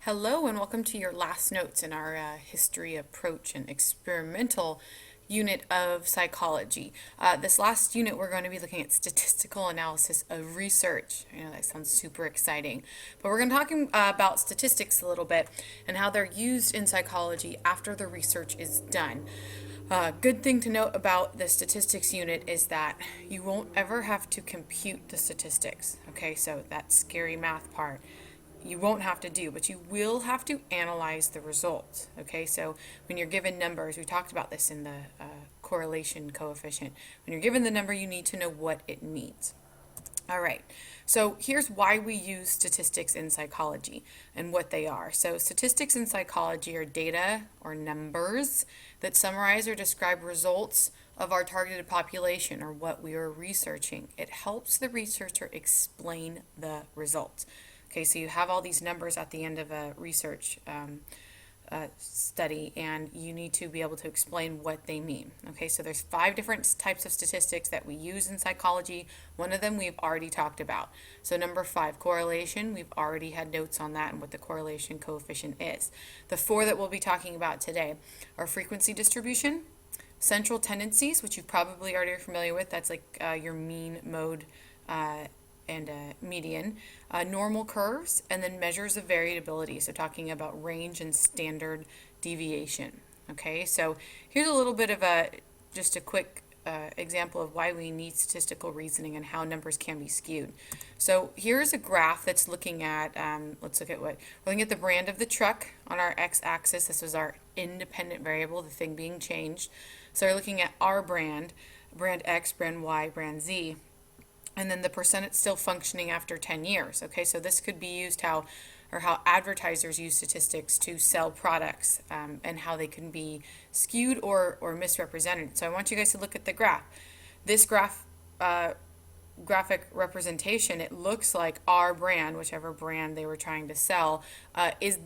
Hello and welcome to your last notes in our history approach and experimental unit of psychology. This last unit we're going to be looking at statistical analysis of research. I know that sounds super exciting, but we're going to talk about statistics a little bit and how they're used in psychology after the research is done. Good thing to note about the statistics unit is that you won't ever have to compute the statistics. Okay, so that scary math part you won't have to do, but you will have to analyze the results. Okay, so when you're given numbers, we talked about this in the correlation coefficient. When you're given the number, you need to know what it means. All right, so here's why we use statistics in psychology and what they are. So statistics in psychology are data or numbers that summarize or describe results of our targeted population or what we are researching. It helps the researcher explain the results. Okay, so you have all these numbers at the end of a research study, and you need to be able to explain what they mean. Okay, so there's 5 different types of statistics that we use in psychology. One of them we've already talked about. So number 5, correlation. We've already had notes on that and what the correlation coefficient is. The 4 that we'll be talking about today are frequency distribution, central tendencies, which you probably already are familiar with. That's like your mean, mode, and median, normal curves, and then measures of variability. So talking about range and standard deviation. Okay, so here's a little bit of just a quick example of why we need statistical reasoning and how numbers can be skewed. So here's a graph that's looking at, let's look at we're looking at the brand of the truck on our x-axis. This was our independent variable, the thing being changed. So we're looking at our brand X, brand Y, brand Z. And then the percent it's still functioning after 10 years. Okay, so this could be used how advertisers use statistics to sell products and how they can be skewed or misrepresented. So I want you guys to look at the graph. This graphic representation, it looks like our brand, whichever brand they were trying to sell, is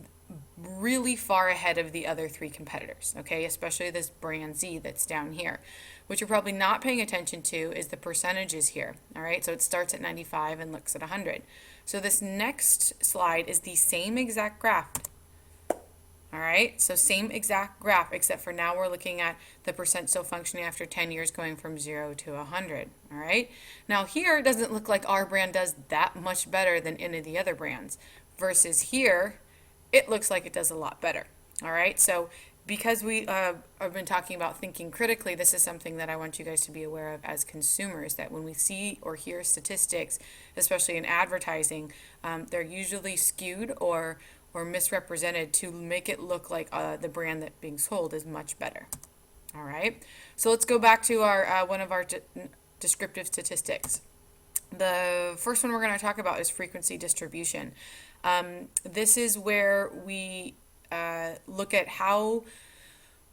really far ahead of the other 3 competitors, okay, especially this brand Z that's down here. What you're probably not paying attention to is the percentages here, all right? So it starts at 95 and looks at 100. So this next slide is the same exact graph, all right? So same exact graph, except for now we're looking at the percent still functioning after 10 years going from 0 to 100, all right? Now here it doesn't look like our brand does that much better than any of the other brands, versus here it looks like it does a lot better. All right, so because we have been talking about thinking critically, this is something that I want you guys to be aware of as consumers, that when we see or hear statistics, especially in advertising, they're usually skewed or misrepresented to make it look like the brand that's being sold is much better. All right, so let's go back to our one of our descriptive statistics. The first one we're going to talk about is frequency distribution. This is where we look at how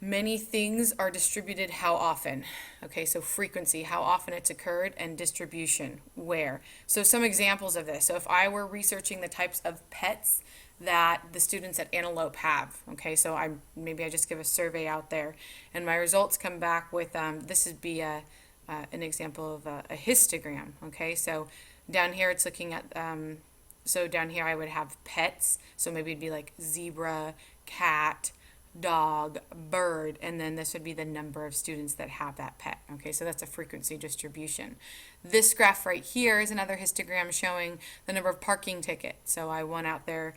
many things are distributed how often. Okay, so frequency, how often it's occurred, and distribution, where. So some examples of this. So if I were researching the types of pets that the students at Antelope have, okay, so maybe I just give a survey out there, and my results come back with, this would be an example of a histogram, okay, so down here it's looking at, so down here I would have pets, so maybe it'd be like zebra, cat, dog, bird, and then this would be the number of students that have that pet, okay, so that's a frequency distribution. This graph right here is another histogram showing the number of parking tickets. So I went out there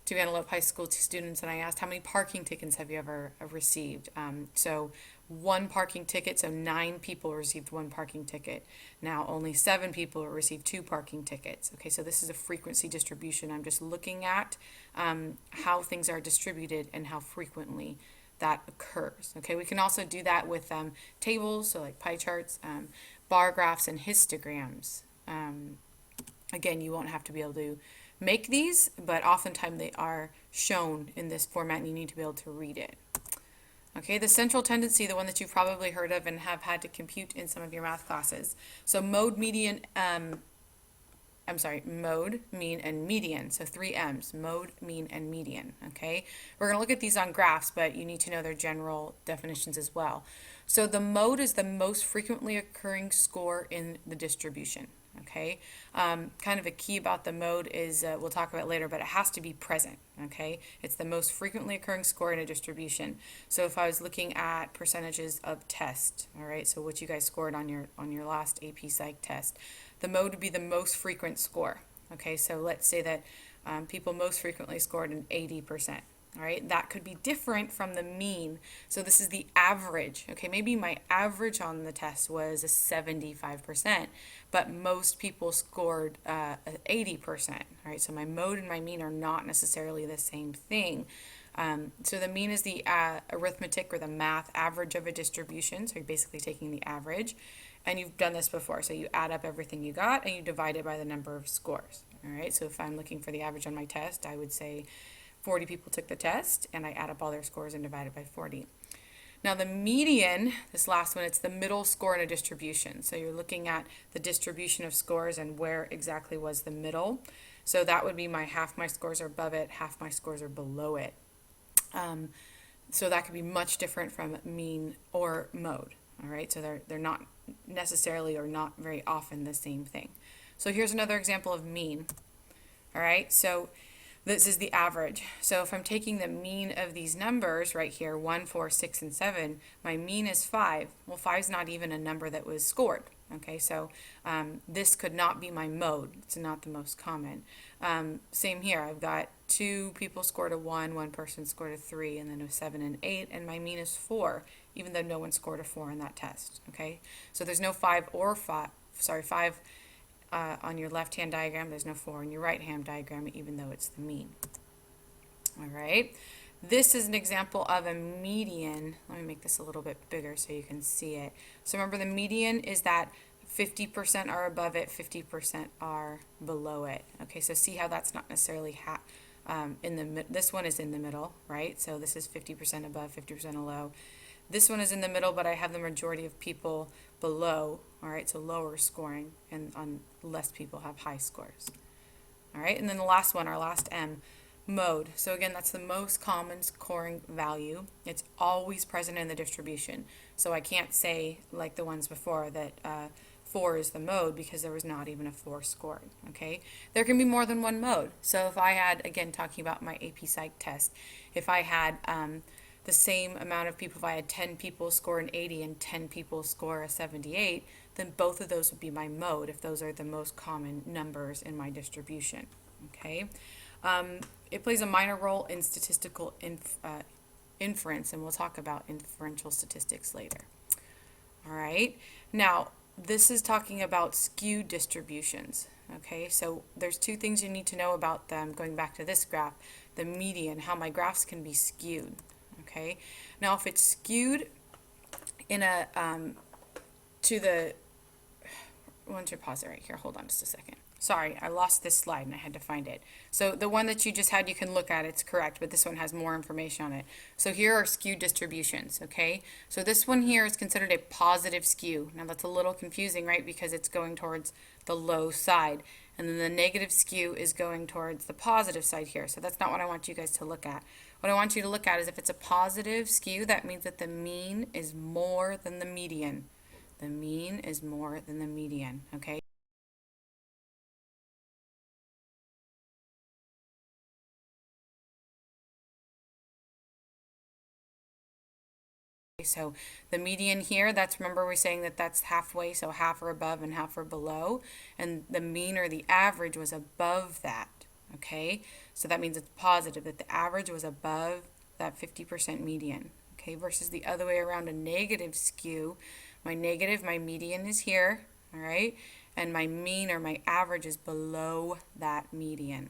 to Antelope High School to students and I asked, how many parking tickets have you ever received? So 1 parking ticket, so 9 people received 1 parking ticket. Now only 7 people received 2 parking tickets. Okay, so this is a frequency distribution. I'm just looking at how things are distributed and how frequently that occurs. Okay, we can also do that with tables, so like pie charts, bar graphs, and histograms. Again, you won't have to be able to make these, but oftentimes they are shown in this format and you need to be able to read it. Okay, the central tendency, the one that you've probably heard of and have had to compute in some of your math classes. So mode, mean, and median. So 3 M's, mode, mean, and median. Okay, we're going to look at these on graphs, but you need to know their general definitions as well. So the mode is the most frequently occurring score in the distribution. okay? Kind of a key about the mode is, we'll talk about later, but it has to be present, okay? It's the most frequently occurring score in a distribution. So if I was looking at percentages of test, all right, so what you guys scored on your last AP Psych test, the mode would be the most frequent score, okay? So let's say that people most frequently scored an 80%. All right, that could be different from the mean. So this is the average. Okay, maybe my average on the test was a 75%, but most people scored 80%. All right, so my mode and my mean are not necessarily the same thing. So the mean is the arithmetic or the math average of a distribution. So you're basically taking the average, and you've done this before. So you add up everything you got and you divide it by the number of scores. All right, so if I'm looking for the average on my test, I would say 40 people took the test, and I add up all their scores and divide it by 40. Now the median, this last one, it's the middle score in a distribution. So you're looking at the distribution of scores and where exactly was the middle. So that would be half my scores are above it, half my scores are below it. So that could be much different from mean or mode. All right, so they're not necessarily or not very often the same thing. So here's another example of mean. All right, so this is the average. So if I'm taking the mean of these numbers right here, 1, 4, 6, and 7, my mean is 5. Well, 5 is not even a number that was scored. Okay, so this could not be my mode. It's not the most common. Same here. I've got 2 people scored a 1, 1 person scored a 3, and then a 7 and 8, and my mean is 4, even though no one scored a 4 in that test. Okay, so there's no 5 on your left-hand diagram, there's no 4 in your right-hand diagram, even though it's the mean. All right, this is an example of a median. Let me make this a little bit bigger so you can see it. So remember, the median is that 50% are above it, 50% are below it. Okay, so see how that's not necessarily this one is in the middle, right? So this is 50% above, 50% below. This one is in the middle, but I have the majority of people below, all right, so lower scoring, and on less people have high scores. All right, and then the last one, our last M, mode. So again, that's the most common scoring value. It's always present in the distribution. So I can't say, like the ones before, that 4 is the mode, because there was not even a 4 scored, okay? There can be more than one mode. So if I had, again, talking about my AP Psych test, if I had the same amount of people, if I had 10 people score an 80 and 10 people score a 78, then both of those would be my mode if those are the most common numbers in my distribution, okay? It plays a minor role in statistical inference, and we'll talk about inferential statistics later. All right, now this is talking about skew distributions, okay? So there's 2 things you need to know about them, going back to this graph, the median, how my graphs can be skewed. Okay, now if it's skewed in a to the, I want to pause it right here. Hold on just a second. Sorry, I lost this slide and I had to find it. So the one that you just had, you can look at, it's correct, but this one has more information on it. So here are skew distributions, okay? So this one here is considered a positive skew. Now that's a little confusing, right? Because it's going towards the low side. And then the negative skew is going towards the positive side here. So that's not what I want you guys to look at. What I want you to look at is if it's a positive skew, that means that the mean is more than the median. The mean is more than the median, okay? So the median here, remember we're saying that that's halfway, so half are above and half are below, and the mean or the average was above that, okay? So that means it's positive, that the average was above that 50% median, okay? Versus the other way around, a negative skew, my median is here, all right? And my mean or my average is below that median.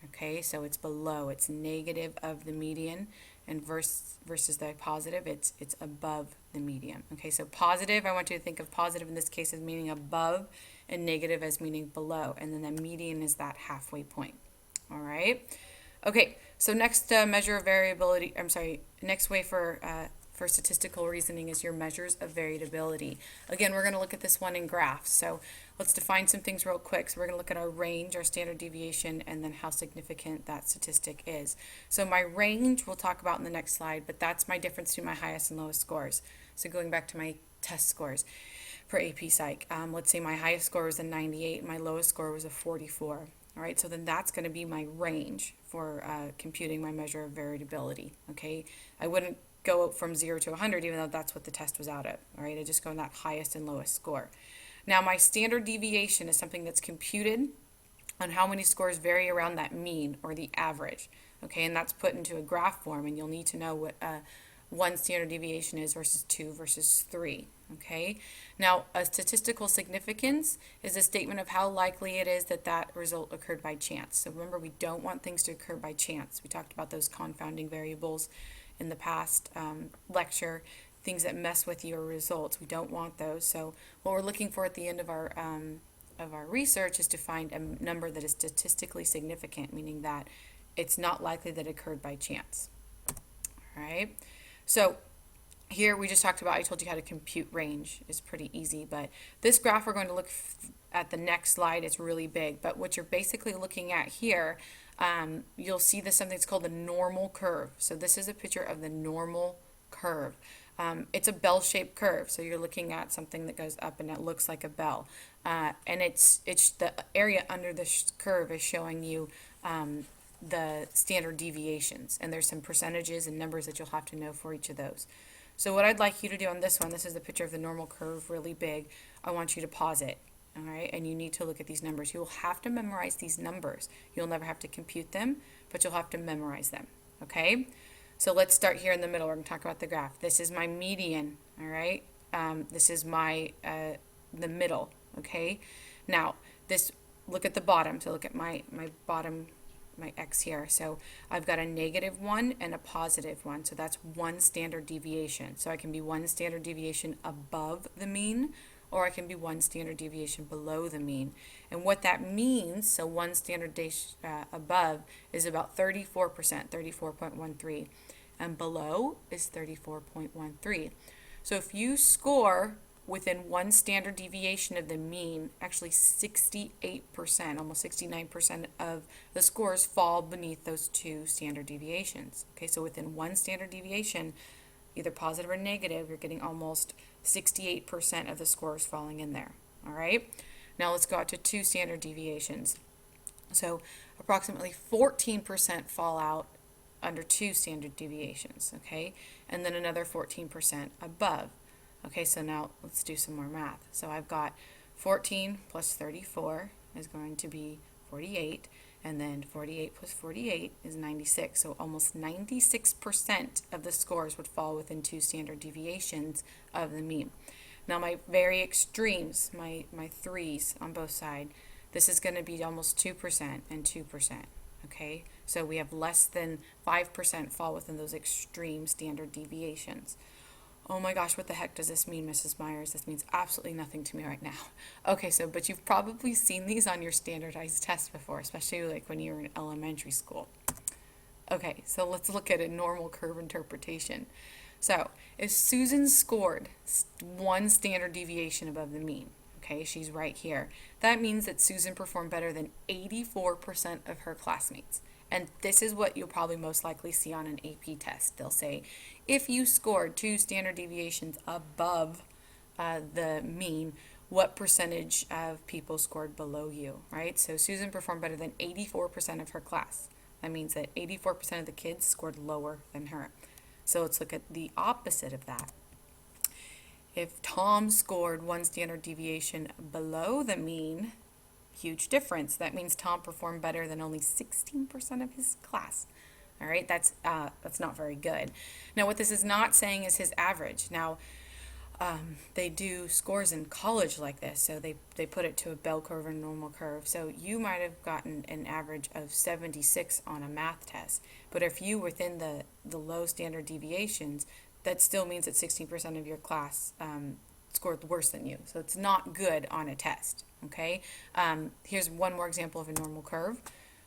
Okay, so it's below, it's negative of the median, and versus the positive, it's above the median. Okay, so positive, I want you to think of positive in this case as meaning above, and negative as meaning below, and then the median is that halfway point. All right. Okay, so next measure of variability, next way for for statistical reasoning is your measures of variability. Again, we're going to look at this one in graphs. So let's define some things real quick. So we're going to look at our range, our standard deviation, and then how significant that statistic is. So my range we'll talk about in the next slide, but that's my difference between my highest and lowest scores. So going back to my test scores for AP Psych, let's say my highest score was a 98, my lowest score was a 44. All right, so then that's going to be my range for computing my measure of variability, okay? I wouldn't go from 0 to 100, even though that's what the test was out at, all right? I just go in that highest and lowest score. Now, my standard deviation is something that's computed on how many scores vary around that mean or the average, okay? And that's put into a graph form, and you'll need to know what one standard deviation is versus 2 versus 3, okay? Now, a statistical significance is a statement of how likely it is that that result occurred by chance. So remember, we don't want things to occur by chance. We talked about those confounding variables in the past lecture, things that mess with your results. We don't want those. So what we're looking for at the end of our research is to find a number that is statistically significant, meaning that it's not likely that it occurred by chance. All right. So here we just talked about, I told you how to compute range is pretty easy, but this graph we're going to look at the next slide. It's really big, but what you're basically looking at here, you'll see this something that's called the normal curve. So this is a picture of the normal curve. It's a bell-shaped curve, so you're looking at something that goes up and it looks like a bell, and it's the area under this curve is showing you the standard deviations, and there's some percentages and numbers that you'll have to know for each of those. So what I'd like you to do on this one, this is the picture of the normal curve, really big. I want you to pause it, all right? And you need to look at these numbers. You'll have to memorize these numbers. You'll never have to compute them, but you'll have to memorize them, okay? So let's start here in the middle. We're going to talk about the graph. This is my median, all right? This is my the middle, okay? Now, look at the bottom. So look at my bottom, my X here. So I've got a -1 and a +1. So that's one standard deviation. So I can be one standard deviation above the mean, or I can be one standard deviation below the mean. And what that means, so one standard above is about 34%, 34.13, and below is 34.13. So if you score within one standard deviation of the mean, actually 68%, almost 69% of the scores fall beneath those two standard deviations. Okay, so within one standard deviation, either positive or negative, you're getting almost 68% of the scores falling in there. All right, now let's go out to two standard deviations. So approximately 14% fall out under two standard deviations, okay, and then another 14% above. Okay, so now let's do some more math. So I've got 14 plus 34 is going to be 48, and then 48 plus 48 is 96. So almost 96% of the scores would fall within two standard deviations of the mean. Now my very extremes, my threes on both sides, this is going to be almost 2% and 2%. Okay, so we have less than 5% fall within those extreme standard deviations. Oh my gosh, what the heck does this mean, Mrs. Myers? This means absolutely nothing to me right now. Okay, so, but you've probably seen these on your standardized tests before, especially like when you were in elementary school. Okay, so let's look at a normal curve interpretation. So, if Susan scored one standard deviation above the mean, okay, she's right here, that means that Susan performed better than 84% of her classmates. And this is what you'll probably most likely see on an AP test. They'll say, if you scored two standard deviations above the mean, what percentage of people scored below you, right? So Susan performed better than 84% of her class. That means that 84% of the kids scored lower than her. So let's look at the opposite of that. If Tom scored one standard deviation below the mean, huge difference. That means Tom performed better than only 16% of his class. All right, that's not very good. Now, what this is not saying is his average. Now, they do scores in college like this, so they put it to a bell curve or normal curve. So you might have gotten an average of 76 on a math test, but if you within the low standard deviations, that still means that 16% of your class scored worse than you. So it's not good on a test. Okay, here's one more example of a normal curve.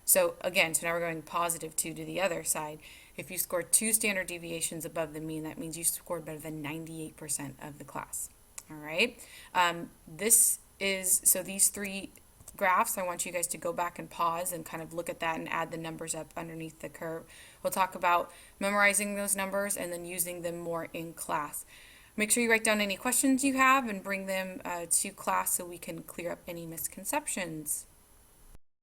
So again, so now we're going positive 2 to the other side. If you score 2 standard deviations above the mean, that means you scored better than 98% of the class. All right. So these three graphs, I want you guys to go back and pause and kind of look at that and add the numbers up underneath the curve. We'll talk about memorizing those numbers and then using them more in class. Make sure you write down any questions you have and bring them to class so we can clear up any misconceptions.